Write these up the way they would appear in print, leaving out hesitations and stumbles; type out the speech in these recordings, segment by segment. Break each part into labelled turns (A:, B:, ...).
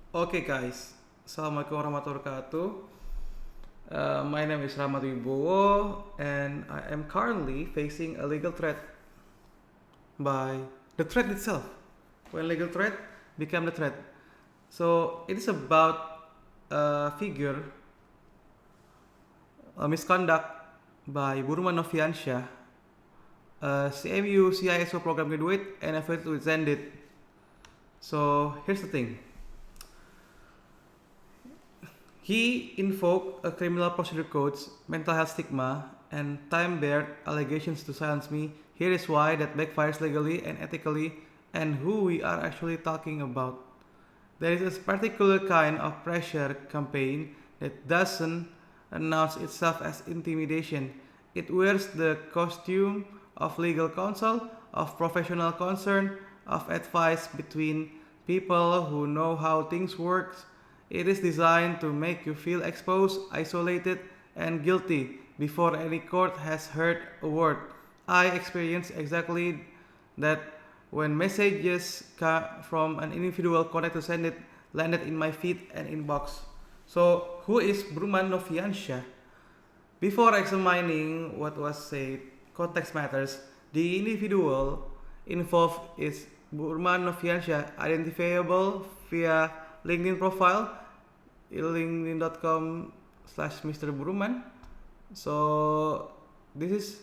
A: Okay guys, Assalamualaikum warahmatullahi wabarakatuh. My name is Rahmat Wibowo and I am currently facing a legal threat by the threat itself. When legal threat became the threat. So it is about a figure, a misconduct by Burman Noviansyah, a CMU CISO program graduate and affiliated with Xendit. So here's the thing. He invoked a criminal procedure code's mental health stigma and time-barred allegations to silence me. Here is why that backfires legally and ethically, and who we are actually talking about. There is a particular kind of pressure campaign that doesn't announce itself as intimidation. It wears the costume of legal counsel, of professional concern, of advice between people who know how things work. It is designed to make you feel exposed, isolated, and guilty before any court has heard a word. I experienced exactly that when messages from an individual connected to send it landed in my feed and inbox. So, who is Burman Noviansyah? Before examining what was said, context matters. The individual involved is Burman Noviansyah, identifiable via LinkedIn profile, linkedin.com/Mr. Burman. So this is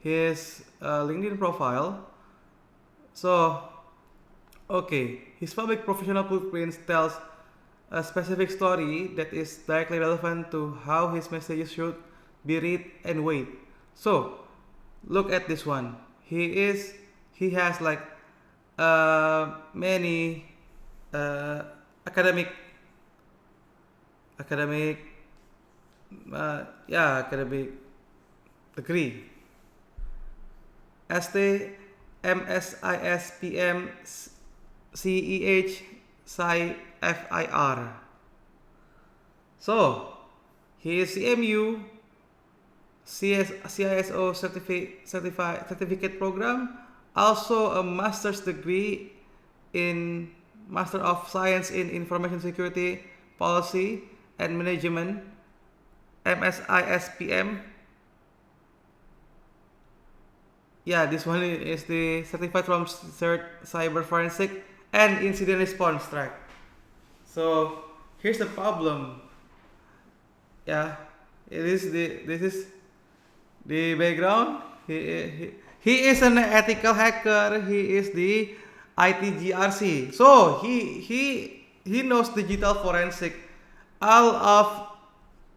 A: his LinkedIn profile. So his public professional footprint tells a specific story that is directly relevant to how his messages should be read and weighed. So look at this one. He has like many uh, academic academic academic degree. ST, MSIS, PM, CEH, Sci, FIR. So he is CMU CISO certificate program, also a master's degree in Master of Science in Information Security Policy and Management, MSISPM. Yeah, this one is the certified from Cyber Forensic and Incident Response track. So here's the problem. Yeah, this is the background. He is an ethical hacker. He is the ITGRC. So he knows digital forensic, all of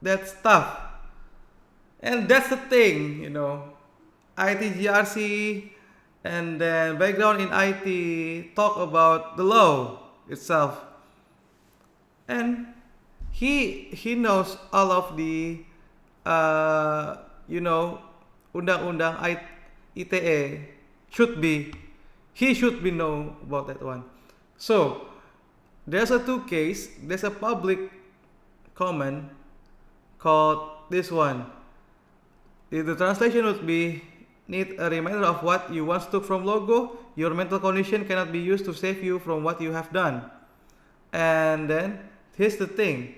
A: that stuff. And that's the thing, ITGRC and then background in IT talk about the law itself. And he knows all of the undang-undang ITE he should be know about that one. So there's a public comment called this one. The translation would be, need a reminder of what you once took from logo. Your mental condition cannot be used to save you from what you have done. And then here's the thing.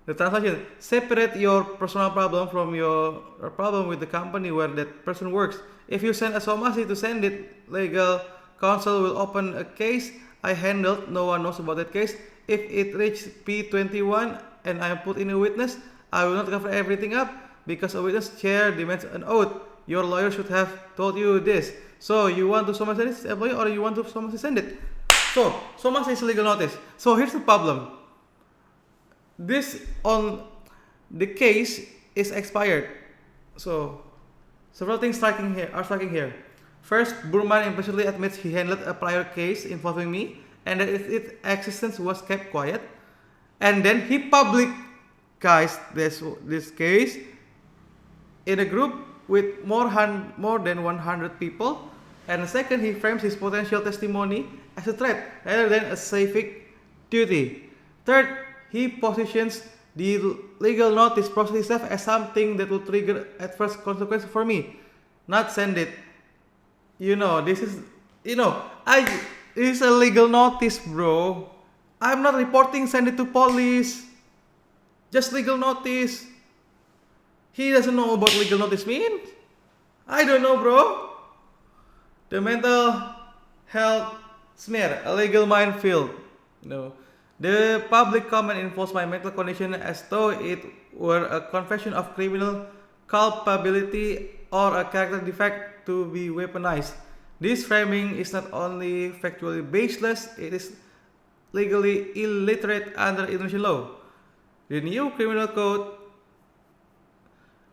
A: The translation: separate your personal problem from your problem with the company where that person works. If you send a somasi to send it, legal counsel will open a case I handled. No one knows about that case. If it reaches P21 and I am put in a witness, I will not cover everything up because a witness chair demands an oath. Your lawyer should have told you this. So you want to somasi this employee or you want to somasi send it? So somasi is legal notice. So here's the problem. This on the case is expired. So several things are striking here. First, Burman implicitly admits he handled a prior case involving me and that its existence was kept quiet. And then he publicized this case in a group with more than 100 people. And second, he frames his potential testimony as a threat rather than a civic duty. Third, he positions the legal notice process itself as something that will trigger adverse consequences for me, not send it. This is a legal notice, bro. I'm not reporting, send it to police. Just legal notice. He doesn't know what legal notice means. I don't know, bro. The mental health smear, a legal minefield. You know, the public comment enforced my mental condition as though it were a confession of criminal culpability or a character defect to be weaponized. This framing is not only factually baseless, it is legally illiterate under Indonesian law. The new criminal code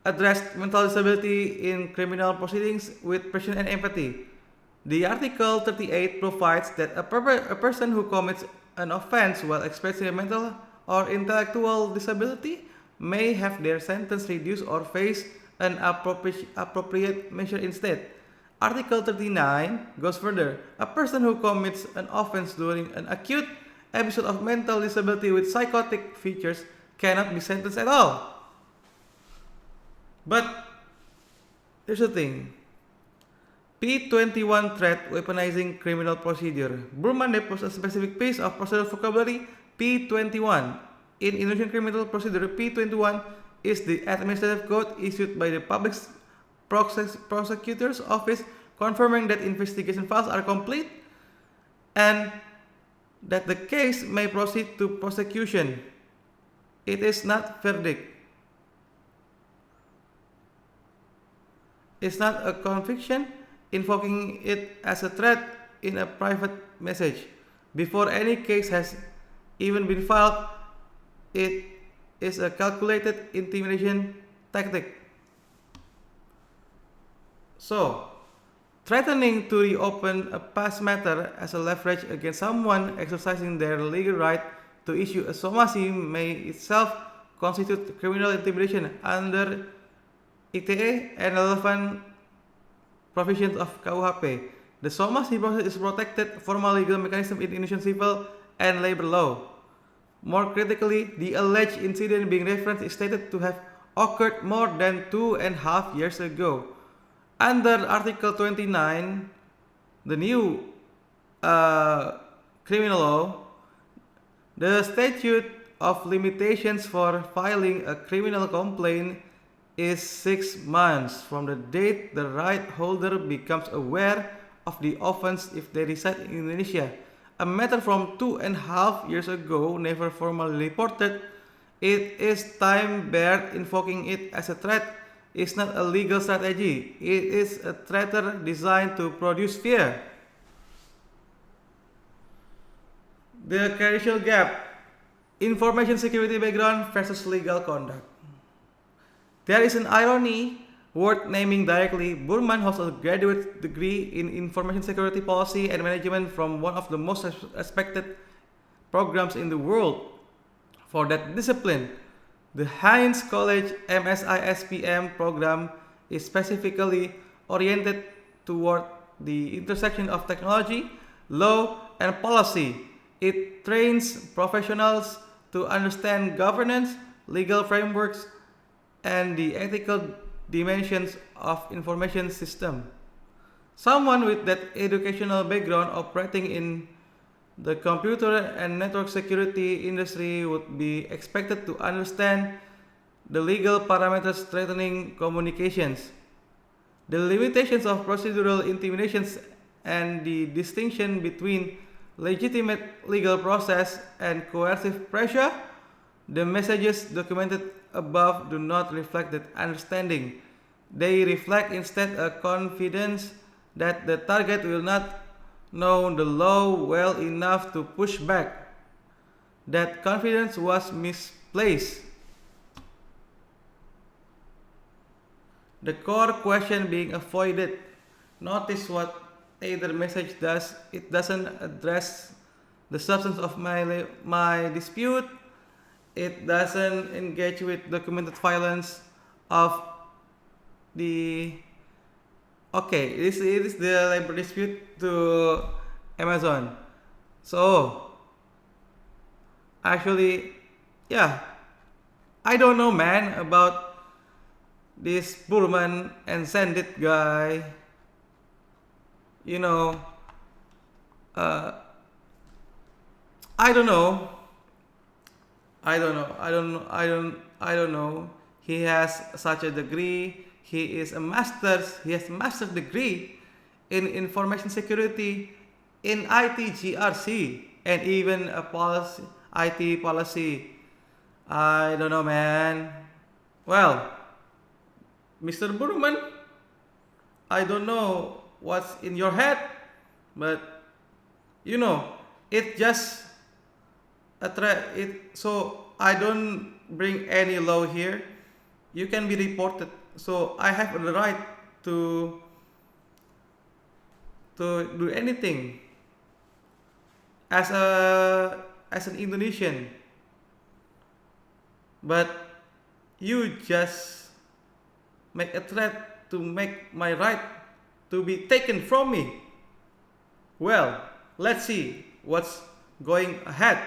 A: addressed mental disability in criminal proceedings with precision and empathy. The Article 38 provides that a person who commits an offense while experiencing a mental or intellectual disability may have their sentence reduced or face an appropriate measure instead. Article 39 goes further. A person who commits an offense during an acute episode of mental disability with psychotic features cannot be sentenced at all. But here's the thing. P21 threat weaponizing criminal procedure. Burman deposed a specific piece of procedural vocabulary P21. In Indonesian criminal procedure, P21 is the administrative code issued by the public prosecutor's office confirming that investigation files are complete and that the case may proceed to prosecution. It is not verdict. It's not a conviction, invoking it as a threat in a private message. Before any case has even been filed, it is a calculated intimidation tactic. So, threatening to reopen a past matter as a leverage against someone exercising their legal right to issue a somasi may itself constitute criminal intimidation under ITE and relevant provisions of KUHP. The somasi process is protected formal legal mechanism in Indonesian civil and labor law. More critically, the alleged incident being referenced is stated to have occurred more than 2.5 years ago. Under Article 29, the new criminal law, the statute of limitations for filing a criminal complaint is 6 months from the date the right holder becomes aware of the offense if they reside in Indonesia. A matter from 2.5 years ago never formally reported. It is time barred. Invoking it as a threat is not a legal strategy. It is a threat designed to produce fear. The crucial gap: information security background versus legal conduct. There is an irony worth naming directly. Burman holds a graduate degree in information security policy and management from one of the most respected programs in the world for that discipline. The Heinz College MSISPM program is specifically oriented toward the intersection of technology, law, and policy. It trains professionals to understand governance, legal frameworks, and the ethical dimensions of information system. Someone with that educational background operating in the computer and network security industry would be expected to understand the legal parameters threatening communications, the limitations of procedural intimidations, and the distinction between legitimate legal process and coercive pressure. The messages documented above do not reflect that understanding. They reflect instead a confidence that the target will not know the law well enough to push back. That confidence was misplaced. The core question being avoided. Notice what either message does. It doesn't address the substance of my dispute. It doesn't engage with documented violence of the. Okay, this is the labor dispute to Amazon. So, actually, yeah, I don't know, man, about this Burman and Xendit guy. You know, I don't know. I don't know. I don't know. I don't. I don't know. He has such a degree. He is a master's. He has a master's degree in information security, in ITGRC, and even a policy, IT policy. I don't know, man. Well, Mr. Burman, I don't know what's in your head, but you know, it just attract it. So I don't bring any law here. You can be reported. So I have the right to do anything as an Indonesian. But you just make a threat to make my right to be taken from me. Well, let's see what's going ahead.